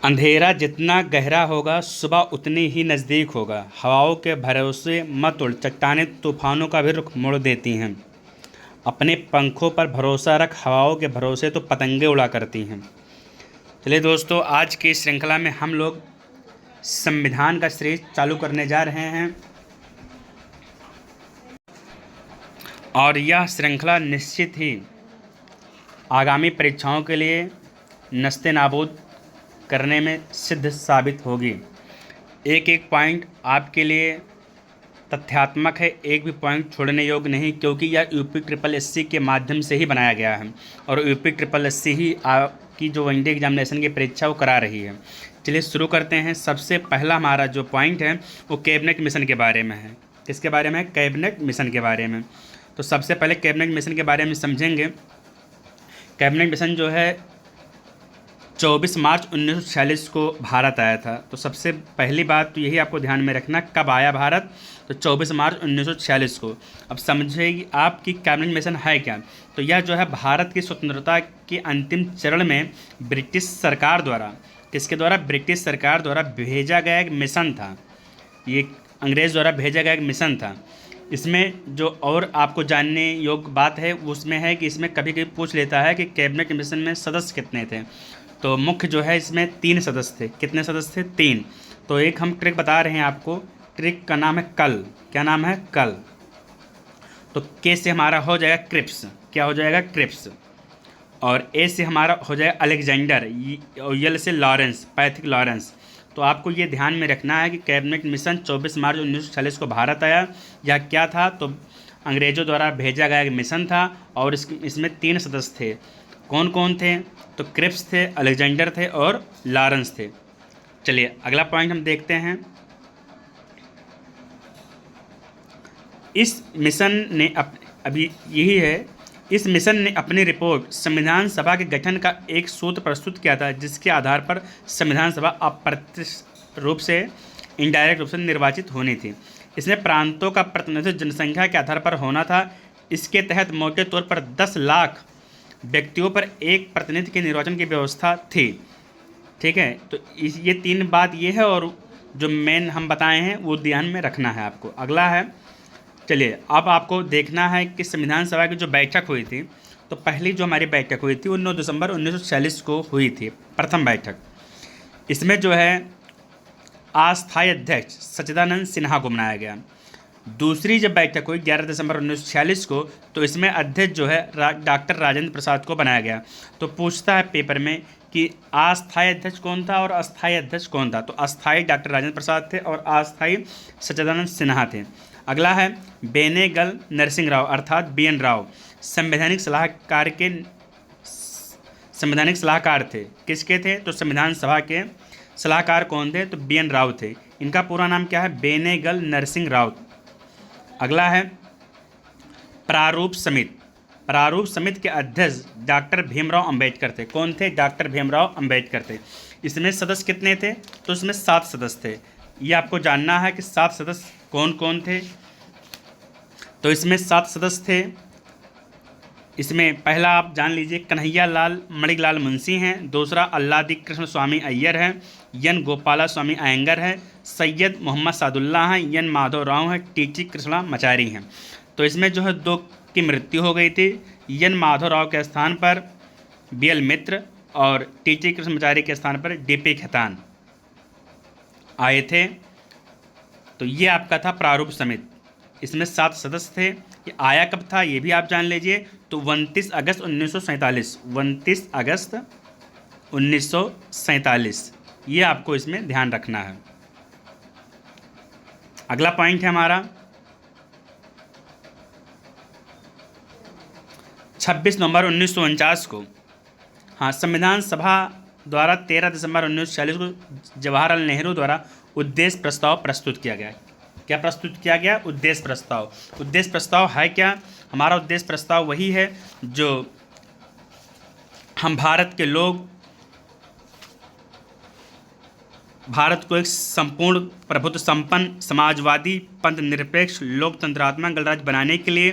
अंधेरा जितना गहरा होगा सुबह उतनी ही नज़दीक होगा। हवाओं के भरोसे मत उड़, चट्टानें तूफानों का भी रुख मोड़ देती हैं। अपने पंखों पर भरोसा रख, हवाओं के भरोसे तो पतंगे उड़ा करती हैं। चलिए दोस्तों, आज की श्रृंखला में हम लोग संविधान का सीरीज चालू करने जा रहे हैं और यह श्रृंखला निश्चित ही आगामी परीक्षाओं के लिए नस्ते नाबूद करने में सिद्ध साबित होगी। एक एक पॉइंट आपके लिए तथ्यात्मक है, एक भी पॉइंट छोड़ने योग्य नहीं, क्योंकि यह यूपी ट्रिपल एससी के माध्यम से ही बनाया गया है और यूपी ट्रिपल एससी ही आपकी जो वनडे एग्जामिनेशन की परीक्षा वो करा रही है। चलिए शुरू करते हैं। सबसे पहला हमारा जो पॉइंट है वो कैबिनेट मिशन के बारे में है। किसके बारे में? कैबिनेट मिशन के बारे में। तो सबसे पहले कैबिनेट मिशन के बारे में समझेंगे। कैबिनेट मिशन जो है 24 मार्च 1946 को भारत आया था। तो सबसे पहली बात तो यही आपको ध्यान में रखना, कब आया भारत? तो 24 मार्च 1946 को। अब समझेगी आपकी कैबिनेट मिशन है क्या। तो यह जो है भारत की स्वतंत्रता के अंतिम चरण में ब्रिटिश सरकार द्वारा, किसके द्वारा? ब्रिटिश सरकार द्वारा भेजा गया एक मिशन था। ये अंग्रेज़ द्वारा भेजा गया एक मिशन था। इसमें जो और आपको जानने योग्य बात है उसमें है कि इसमें कभी कभी पूछ लेता है कि कैबिनेट मिशन में सदस्य कितने थे। तो मुख्य जो है इसमें 3 सदस्य थे। कितने सदस्य थे? 3। तो एक हम ट्रिक बता रहे हैं आपको, ट्रिक का नाम है कल। क्या नाम है? कल। तो के से हमारा हो जाएगा क्रिप्स। क्या हो जाएगा? क्रिप्स। और ए से हमारा हो जाएगा अलेक्जेंडर, और यल से लॉरेंस, पैथिक लॉरेंस। तो आपको ये ध्यान में रखना है कि कैबिनेट मिशन 24 मार्च 1946 को भारत आया। यह क्या था? तो अंग्रेज़ों द्वारा भेजा गया एक मिशन था और इसमें 3 सदस्य थे। कौन कौन थे? तो क्रिप्स थे, अलेक्जेंडर थे और लॉरेंस थे। चलिए अगला पॉइंट हम देखते हैं। इस मिशन ने अभी यही है, इस मिशन ने अपनी रिपोर्ट संविधान सभा के गठन का एक सूत्र प्रस्तुत किया था, जिसके आधार पर संविधान सभा अप्रत्यक्ष रूप से, इनडायरेक्ट रूप से निर्वाचित होनी थी। इसमें प्रांतों का प्रतिनिधित्व जनसंख्या के आधार पर होना था। इसके तहत मोटे तौर पर 10 लाख व्यक्तियों पर एक प्रतिनिधि के निर्वाचन की व्यवस्था थी। ठीक है, तो ये 3 बात ये है और जो मेन हम बताए हैं वो ध्यान में रखना है आपको। अगला है, चलिए अब आपको देखना है कि संविधान सभा की जो बैठक हुई थी, तो पहली जो हमारी बैठक हुई थी वो 9 दिसंबर 1946 को हुई थी, प्रथम बैठक। इसमें जो है अस्थायी अध्यक्ष सच्चिदानंद सिन्हा को बनाया गया। दूसरी जब बैठक हुई 11 दिसंबर 1946 को, तो इसमें अध्यक्ष जो है डॉक्टर राजेंद्र प्रसाद को बनाया गया। तो पूछता है पेपर में कि अस्थायी अध्यक्ष कौन था और अस्थायी अध्यक्ष कौन था। तो अस्थायी डॉक्टर राजेंद्र प्रसाद थे और अस्थायी सच्चिदानंद सिन्हा थे। अगला है बेनेगल नरसिंह राव अर्थात BN राव, संवैधानिक सलाहकार थे। किसके थे? तो संविधान सभा के सलाहकार कौन थे? तो BN राव थे। इनका पूरा नाम क्या है? बेनेगल नरसिंह राव। अगला है प्रारूप समिति। प्रारूप समिति के अध्यक्ष डॉक्टर भीमराव अंबेडकर थे। कौन थे? डॉक्टर भीमराव अंबेडकर थे। इसमें सदस्य कितने थे? तो इसमें 7 सदस्य थे। ये आपको जानना है कि 7 सदस्य कौन कौन थे। तो इसमें 7 सदस्य थे। इसमें पहला आप जान लीजिए, कन्हैया लाल मणिलाल मुंशी हैं। दूसरा अल्लादी कृष्ण स्वामी अय्यर हैं। एन गोपाला स्वामी अयंगर है। सैयद मोहम्मद सादुल्ला हैं। एन माधव राव हैं। टीची कृष्णामाचारी हैं। तो इसमें जो है 2 की मृत्यु हो गई थी। एन माधव राव के स्थान पर BL मित्र और टीची कृष्णामाचारी के स्थान पर DP खेतान आए थे। तो ये आपका था प्रारूप समिति। इसमें 7 सदस्य थे। ये आया कब था ये भी आप जान लीजिए, तो 29 अगस्त 1947। 29 अगस्त 1947, ये आपको इसमें ध्यान रखना है। अगला पॉइंट है हमारा 26 नवंबर 1949 को, हाँ, संविधान सभा द्वारा 13 दिसंबर 1946 को जवाहरलाल नेहरू द्वारा उद्देश्य प्रस्ताव प्रस्तुत किया गया। क्या प्रस्तुत किया गया? उद्देश्य प्रस्ताव। उद्देश्य प्रस्ताव है क्या? हमारा उद्देश्य प्रस्ताव वही है जो हम भारत के लोग भारत को एक संपूर्ण प्रभुत्व संपन्न समाजवादी पंथ निरपेक्ष लोकतंत्रात्मक गणराज्य बनाने के लिए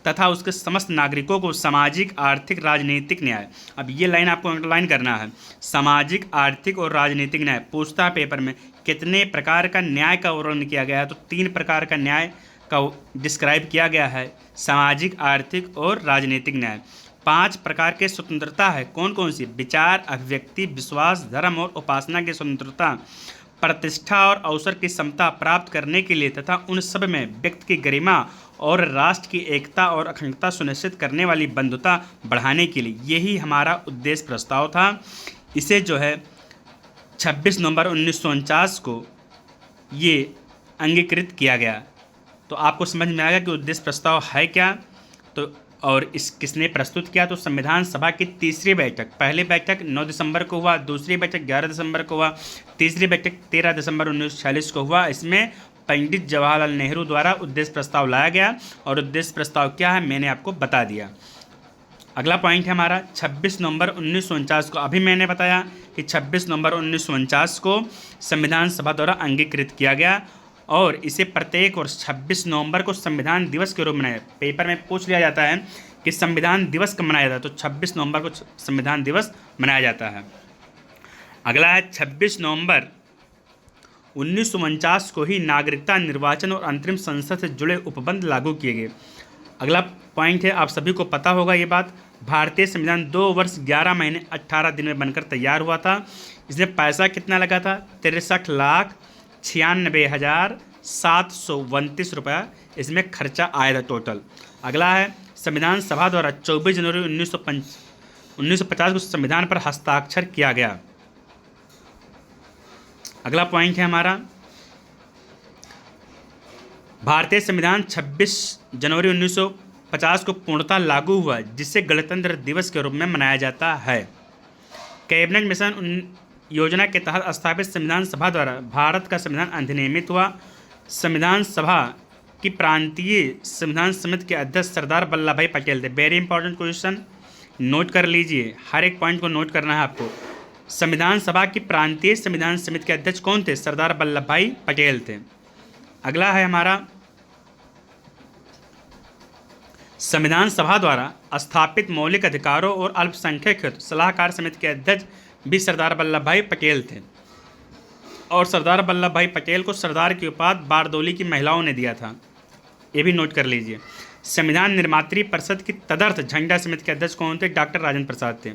तथा उसके समस्त नागरिकों को सामाजिक आर्थिक राजनीतिक न्याय, अब ये लाइन आपको अंडरलाइन करना है, सामाजिक आर्थिक और राजनीतिक न्याय पूछता है पेपर में कितने प्रकार का न्याय का वर्णन किया गया है, तो 3 प्रकार का न्याय का डिस्क्राइब किया गया है, सामाजिक आर्थिक और राजनीतिक न्याय। 5 प्रकार के स्वतंत्रता है, कौन कौन सी, विचार अभिव्यक्ति विश्वास धर्म और उपासना की स्वतंत्रता, प्रतिष्ठा और अवसर की समता प्राप्त करने के लिए तथा उन सब में व्यक्ति की गरिमा और राष्ट्र की एकता और अखंडता सुनिश्चित करने वाली बंधुता बढ़ाने के लिए, यही हमारा उद्देश्य प्रस्ताव था। इसे जो है 26 नवंबर 1949 को ये अंगीकृत किया गया। तो आपको समझ में आएगा कि उद्देश्य प्रस्ताव है क्या, तो और इस किसने प्रस्तुत किया, तो संविधान सभा की तीसरी बैठक, पहली बैठक 9 दिसंबर को हुआ, दूसरी बैठक 11 दिसंबर को हुआ, तीसरी बैठक 13 दिसंबर 1946 को हुआ। इसमें पंडित जवाहरलाल नेहरू द्वारा उद्देश्य प्रस्ताव लाया गया और उद्देश्य प्रस्ताव क्या है मैंने आपको बता दिया। अगला पॉइंट है हमारा 26 नवंबर 1949 को, अभी मैंने बताया कि 26 नवंबर 1949 को संविधान सभा द्वारा अंगीकृत किया गया और इसे प्रत्येक वर्ष 26 नवंबर को संविधान दिवस के रूप में मनाया। पेपर में पूछ लिया जाता है कि संविधान दिवस कब मनाया जाता है, तो 26 नवंबर को संविधान दिवस मनाया जाता है। अगला है 26 नवंबर 1949 को ही नागरिकता निर्वाचन और अंतरिम संसद से जुड़े उपबंध लागू किए गए। अगला पॉइंट है, आप सभी को पता होगा ये बात, भारतीय संविधान 2 वर्ष 11 महीने 18 दिन में बनकर तैयार हुआ था। इसमें पैसा कितना लगा था, 63,96,729 रुपया इसमें खर्चा आया था टोटल। अगला है संविधान सभा द्वारा 24 जनवरी 1950 को संविधान पर हस्ताक्षर किया गया। अगला पॉइंट है हमारा, भारतीय संविधान 26 जनवरी 1950 को पूर्णतः लागू हुआ जिसे गणतंत्र दिवस के रूप में मनाया जाता है। कैबिनेट मिशन योजना के तहत स्थापित संविधान सभा द्वारा भारत का संविधान अधिनियमित हुआ। संविधान सभा की प्रांतीय संविधान समिति के अध्यक्ष सरदार वल्लभ भाई पटेल थे। वेरी इंपॉर्टेंट क्वेश्चन, नोट कर लीजिए, हर एक पॉइंट को नोट करना है आपको। संविधान सभा की प्रांतीय संविधान समिति के अध्यक्ष कौन थे, सरदार वल्लभ भाई पटेल थे। अगला है हमारा, संविधान सभा द्वारा स्थापित मौलिक अधिकारों और अल्पसंख्यक हित सलाहकार समिति के अध्यक्ष भी सरदार वल्लभ भाई पटेल थे और सरदार वल्लभ भाई पटेल को सरदार की उपाधि बारदोली की महिलाओं ने दिया था, ये भी नोट कर लीजिए। संविधान निर्मात्री परिषद की तदर्थ झंडा समिति के अध्यक्ष कौन थे, डॉक्टर राजेंद्र प्रसाद थे।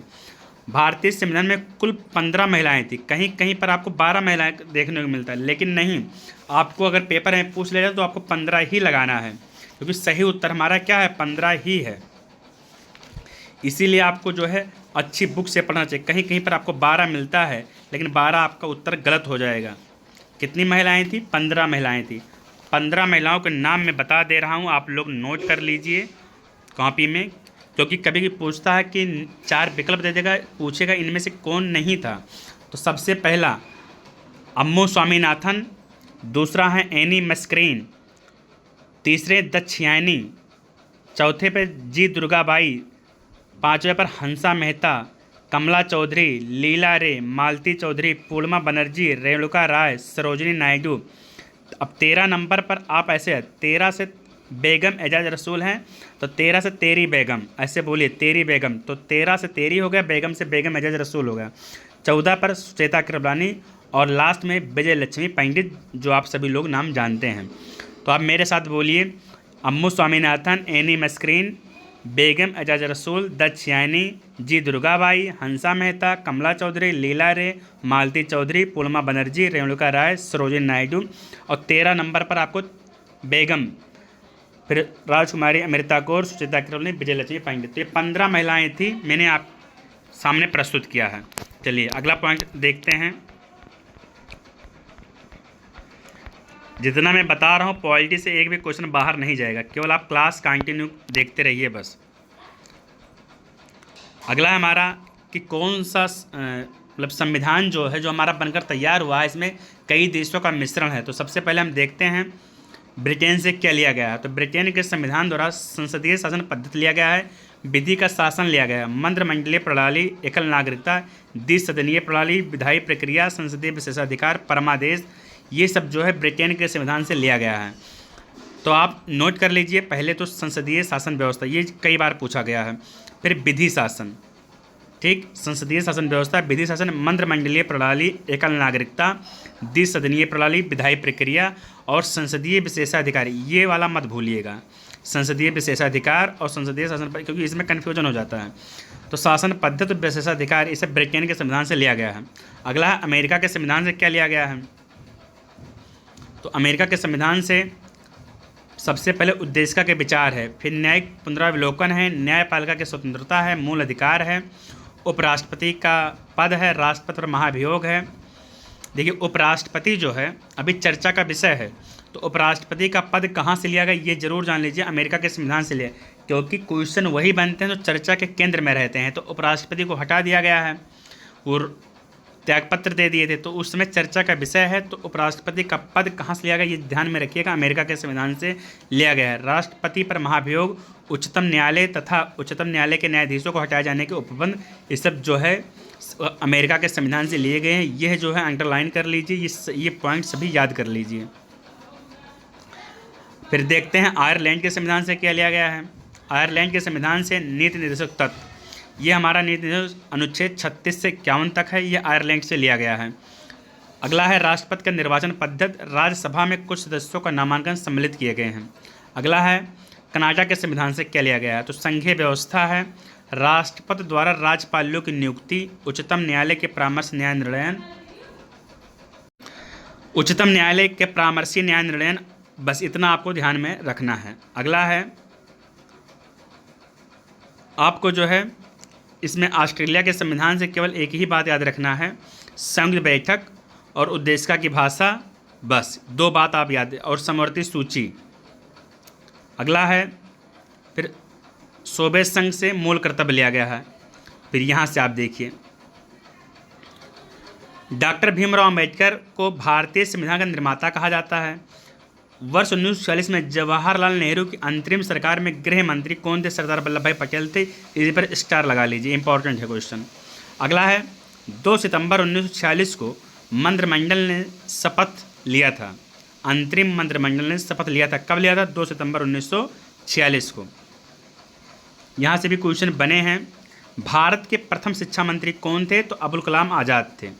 भारतीय संविधान में कुल 15 महिलाएं थी, कहीं कहीं पर आपको 12 महिलाएं देखने को मिलता है, लेकिन नहीं, आपको अगर पेपर में पूछ लिया जाए तो आपको 15 ही लगाना है, क्योंकि सही उत्तर हमारा क्या है, 15 ही है। इसीलिए आपको जो है अच्छी बुक से पढ़ना चाहिए। कहीं कहीं पर आपको 12 मिलता है, लेकिन 12 आपका उत्तर गलत हो जाएगा। कितनी महिलाएं थी, 15 महिलाएं थी। 15 महिलाओं के नाम मैं बता दे रहा हूँ, आप लोग नोट कर लीजिए कॉपी में, क्योंकि कभी भी पूछता है कि 4 विकल्प दे देगा, पूछेगा इनमें से कौन नहीं था। तो सबसे पहला अम्मू स्वामीनाथन, दूसरा है एनी मस्क्रीन, तीसरे दक्षयानी, चौथे पे जी दुर्गाबाई, पाँचवें पर हंसा मेहता, कमला चौधरी, लीला रे, मालती चौधरी, पूर्णिमा बनर्जी, रेणुका राय, सरोजिनी नायडू। अब 13 नंबर पर आप ऐसे है, 13 से बेगम एजाज रसूल हैं, तो 13 से तेरी बेगम, ऐसे बोलिए तेरी बेगम, तो 13 से तेरी हो गया, बेगम से बेगम एजाज रसूल हो गया। 14 पर श्वेता कृपलानी और लास्ट में विजय लक्ष्मी पंडित, जो आप सभी लोग नाम जानते हैं। तो आप मेरे साथ बोलिए, अम्मू स्वामीनाथन, एनी मस्क्रीन, बेगम एजाज रसूल, दक्षयानी, जी दुर्गाबाई, हंसा मेहता, कमला चौधरी, लीला रे, मालती चौधरी, पूर्णिमा बनर्जी, रेणुका राय, सरोजिनी नायडू। और 13 नंबर पर आपको बेगम, फिर राजकुमारी, अमृता कौर, सुचिता कृपलानी, विजय लक्ष्मी पंडित। तो ये 15 महिलाएं थी, मैंने आप सामने प्रस्तुत किया है। चलिए अगला पॉइंट देखते हैं। जितना मैं बता रहा हूँ पॉलिटी से एक भी क्वेश्चन बाहर नहीं जाएगा, केवल आप क्लास कंटिन्यू देखते रहिए बस। अगला हमारा कि कौन सा मतलब संविधान जो है जो हमारा बनकर तैयार हुआ है, इसमें कई देशों का मिश्रण है। तो सबसे पहले हम देखते हैं ब्रिटेन से क्या लिया गया है। तो ब्रिटेन के संविधान द्वारा संसदीय शासन पद्धति लिया गया है। विधि का शासन लिया गया। मंत्रिमंडलीय प्रणाली, एकल नागरिकता, द्विसदनीय प्रणाली, विधायी प्रक्रिया, संसदीय विशेषाधिकार, परमादेश, ये सब जो है ब्रिटेन के संविधान से लिया गया है। तो आप नोट कर लीजिए, पहले तो संसदीय शासन व्यवस्था, ये कई बार पूछा गया है। फिर विधि शासन, ठीक, संसदीय शासन व्यवस्था, विधि शासन, मंत्रिमंडलीय प्रणाली, एकल नागरिकता, द्विसदनीय प्रणाली, विधायी प्रक्रिया और संसदीय विशेषाधिकार, ये वाला मत भूलिएगा, संसदीय विशेषाधिकार और संसदीय शासन, क्योंकि इसमें कन्फ्यूजन हो जाता है। तो शासन पद्धति और विशेषाधिकार, इसे ब्रिटेन के संविधान से लिया गया है। अगला है अमेरिका के संविधान से क्या लिया गया है। तो अमेरिका के संविधान से सबसे पहले उद्देशिका के विचार है, फिर न्यायिक पुनरावलोकन है, न्यायपालिका की स्वतंत्रता है, मूल अधिकार है, उपराष्ट्रपति का पद है, राष्ट्रपति पर महाभियोग है। देखिए उपराष्ट्रपति जो है अभी चर्चा का विषय है, तो उपराष्ट्रपति का पद कहाँ से लिया गया ये जरूर जान लीजिए, अमेरिका के संविधान से लिया, क्योंकि क्वेश्चन वही बनते हैं जो चर्चा के केंद्र में रहते हैं। तो उपराष्ट्रपति को हटा दिया गया है और त्यागपत्र दे दिए थे, तो उस समय चर्चा का विषय है। तो उपराष्ट्रपति का पद कहाँ से लिया गया ये ध्यान में रखिएगा, अमेरिका के संविधान से लिया गया है। राष्ट्रपति पर महाभियोग, उच्चतम न्यायालय तथा उच्चतम न्यायालय के न्यायाधीशों को हटाए जाने के उपबंध, ये सब जो है अमेरिका के संविधान से लिए गए हैं। यह जो है अंडरलाइन कर लीजिए, ये पॉइंट सभी याद कर लीजिए। फिर देखते हैं आयरलैंड के संविधान से क्या लिया गया है। आयरलैंड के संविधान से नीति निर्देशक तत्व, ये हमारा नीति निर्देशक अनुच्छेद 36 से 51 तक है, ये आयरलैंड से लिया गया है। अगला है राष्ट्रपति का निर्वाचन पद्धति, राज्यसभा में कुछ सदस्यों का नामांकन सम्मिलित किए गए हैं। अगला है कनाडा के संविधान से क्या लिया गया है। तो संघीय व्यवस्था है, राष्ट्रपति द्वारा राज्यपालों की नियुक्ति, उच्चतम न्यायालय के परामर्श न्याय निर्णयन, उच्चतम न्यायालय के परामर्शी न्याय निर्णयन, बस इतना आपको ध्यान में रखना है। अगला है आपको जो है इसमें ऑस्ट्रेलिया के संविधान से केवल एक ही बात याद रखना है, संयुक्त बैठक और उद्देशिका की भाषा, बस दो बात आप याद, और समवर्ती सूची। अगला है फिर सोवियत संघ से मूल कर्तव्य लिया गया है। फिर यहाँ से आप देखिए डॉक्टर भीमराव अंबेडकर को भारतीय संविधान का निर्माता कहा जाता है। वर्ष 1946 में जवाहरलाल नेहरू की अंतरिम सरकार में गृह मंत्री कौन थे। सरदार वल्लभ भाई पटेल थे। इस पर स्टार लगा लीजिए, इंपॉर्टेंट है क्वेश्चन। अगला है 2 सितंबर 1946 को मंत्रिमंडल ने शपथ लिया था। अंतरिम मंत्रिमंडल ने शपथ लिया था, कब लिया था? 2 सितंबर 1946 को। यहाँ से भी क्वेश्चन बने हैं। भारत के प्रथम शिक्षा मंत्री कौन थे? तो अबुल कलाम आज़ाद थे।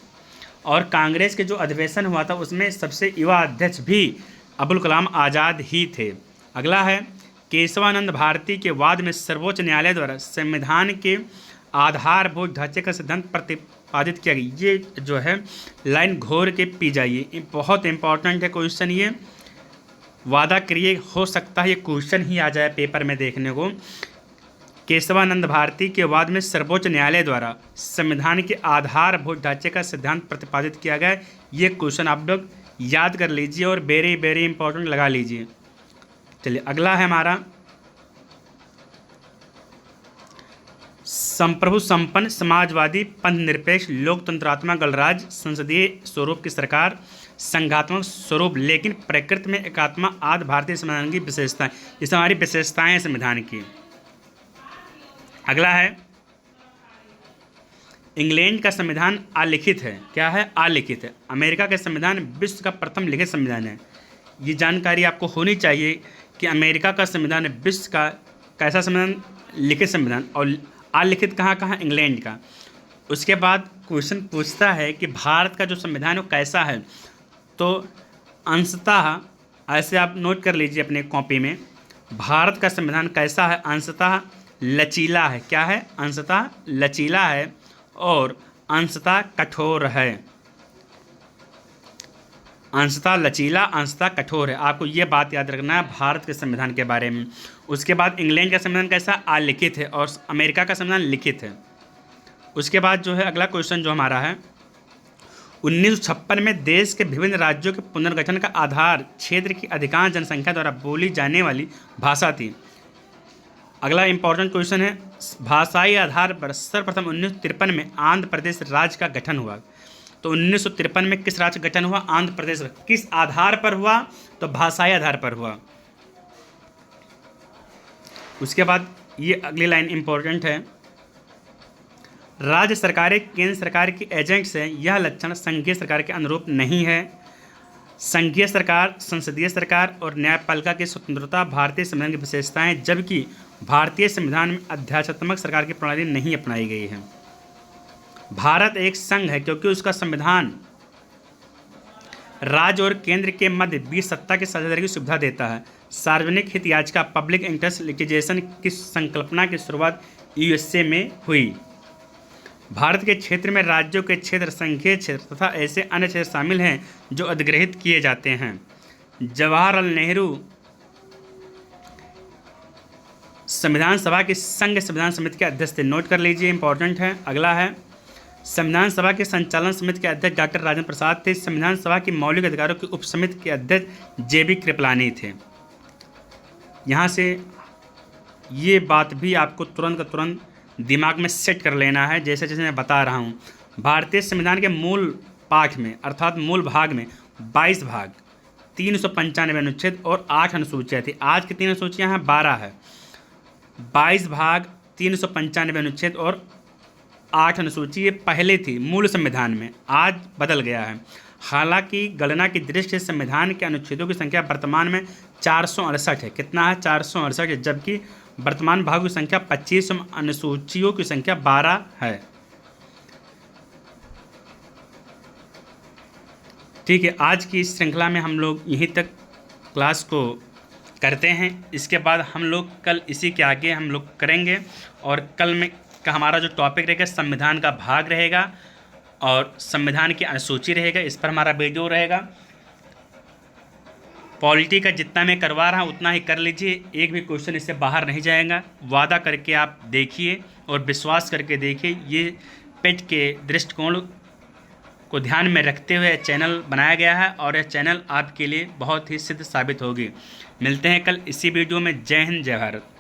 और कांग्रेस के जो अधिवेशन हुआ था उसमें सबसे युवा अध्यक्ष भी अबुल कलाम आज़ाद ही थे। अगला है केशवानंद भारती के वाद में सर्वोच्च न्यायालय द्वारा संविधान के आधारभूत ढांचे का सिद्धांत प्रतिपादित किया गया। ये जो है लाइन घोर के पी जाइए, बहुत इंपॉर्टेंट है क्वेश्चन ये। वादा करिए, हो सकता है ये क्वेश्चन ही आ जाए पेपर में देखने को। केशवानंद भारती के वाद में सर्वोच्च न्यायालय द्वारा संविधान के आधारभूत ढांचे का सिद्धांत प्रतिपादित किया गया। ये क्वेश्चन आप लोग याद कर लीजिए और वेरी वेरी इंपॉर्टेंट लगा लीजिए। चलिए अगला है हमारा संप्रभु संपन्न समाजवादी पंथ निरपेक्ष लोकतंत्रात्मक गणराज्य संसदीय स्वरूप की सरकार संघात्मक स्वरूप लेकिन प्रकृति में एकात्मा आदि भारतीय संविधान की विशेषताएं। ये हमारी विशेषताएं हैं संविधान की। अगला है इंग्लैंड का संविधान अलिखित है। क्या है? अलिखित है। अमेरिका का संविधान विश्व का प्रथम लिखित संविधान है। ये जानकारी आपको होनी चाहिए कि अमेरिका का संविधान विश्व का कैसा संविधान? लिखित संविधान। और अलिखित कहाँ कहाँ? इंग्लैंड का। उसके बाद क्वेश्चन पूछता है कि भारत का जो संविधान है वो कैसा है। तो अंशतः ऐसे आप नोट कर लीजिए अपने कॉपी में, भारत का संविधान कैसा है? अंशतः लचीला है। क्या है? अंशतः लचीला है और अंशतः कठोर है। अंशतः लचीला, अंशतः कठोर है। आपको ये बात याद रखना है भारत के संविधान के बारे में। उसके बाद इंग्लैंड का संविधान कैसा? अलिखित है और अमेरिका का संविधान लिखित है। उसके बाद जो है अगला क्वेश्चन जो हमारा है 1956 में देश के विभिन्न राज्यों के पुनर्गठन का आधार क्षेत्र की अधिकांश जनसंख्या द्वारा बोली जाने वाली भाषा थी। अगला इंपॉर्टेंट क्वेश्चन है भाषाई आधार पर सर्वप्रथम 1953 में आंध्र प्रदेश राज्य का गठन हुआ। तो 1953 में किस राज्य का गठन हुआ? आंध्र प्रदेश। किस आधार पर हुआ? तो भाषाई आधार पर हुआ। उसके बाद ये अगली लाइन इंपॉर्टेंट है। राज्य सरकारें केंद्र सरकार की एजेंट्स हैं, यह लक्षण संघीय सरकार के अनुरूप नहीं है। संघीय सरकार, संसदीय सरकार और न्यायपालिका की स्वतंत्रता भारतीय संविधान की विशेषताएं, जबकि भारतीय संविधान में अध्यात्मक सरकार की प्रणाली नहीं अपनाई गई है। भारत एक संघ है क्योंकि उसका संविधान राज्य और केंद्र के मध्य बीच सत्ता की साझेदारी की सुविधा देता है। सार्वजनिक हित याचिका पब्लिक इंटरेस्ट लिटिगेशन की संकल्पना की शुरुआत यूएसए में हुई। भारत के क्षेत्र में राज्यों के क्षेत्र, संघीय क्षेत्र तथा ऐसे अन्य क्षेत्र शामिल हैं जो अधिग्रहित किए जाते हैं। जवाहरलाल नेहरू संविधान सभा की संघ संविधान समिति के अध्यक्ष थे। नोट कर लीजिए, इंपॉर्टेंट है। अगला है, संविधान सभा के संचालन समिति के अध्यक्ष डॉक्टर राजेंद्र प्रसाद थे। संविधान सभा की मौलिक अधिकारों की उप समिति के अध्यक्ष जेबी कृपलानी थे। यहाँ से ये बात भी आपको तुरंत का तुरंत दिमाग में सेट कर लेना है, जैसे जैसे मैं बता रहा हूँ। भारतीय संविधान के मूल पाठ में अर्थात मूल भाग में 22 भाग, 395 अनुच्छेद और 8 अनुसूचियाँ थी। आज की 3 अनुसूचियाँ हैं, 12 है। 22 भाग, 395 अनुच्छेद और 8 अनुसूची ये पहले थी मूल संविधान में, आज बदल गया है। हालांकि गणना की दृष्टि से संविधान के अनुच्छेदों की संख्या वर्तमान में 468 है। कितना है? 468 है, जबकि वर्तमान भागों की संख्या 25, अनुसूचियों की संख्या 12 है। ठीक है, आज की इस श्रृंखला में हम लोग यहीं तक क्लास को करते हैं। इसके बाद हम लोग कल इसी के आगे हम लोग करेंगे, और कल में का हमारा जो टॉपिक रहेगा संविधान का भाग रहेगा और संविधान की अनुसूची रहेगा। इस पर हमारा वीडियो रहेगा। पॉलिटी का जितना मैं करवा रहा हूँ उतना ही कर लीजिए, एक भी क्वेश्चन इससे बाहर नहीं जाएगा। वादा करके आप देखिए और विश्वास करके देखिए। ये पेट के दृष्टिकोण को ध्यान में रखते हुए चैनल बनाया गया है और यह चैनल आपके लिए बहुत ही सिद्ध साबित होगी। मिलते हैं कल इसी वीडियो में। जय हिंद, जय भारत।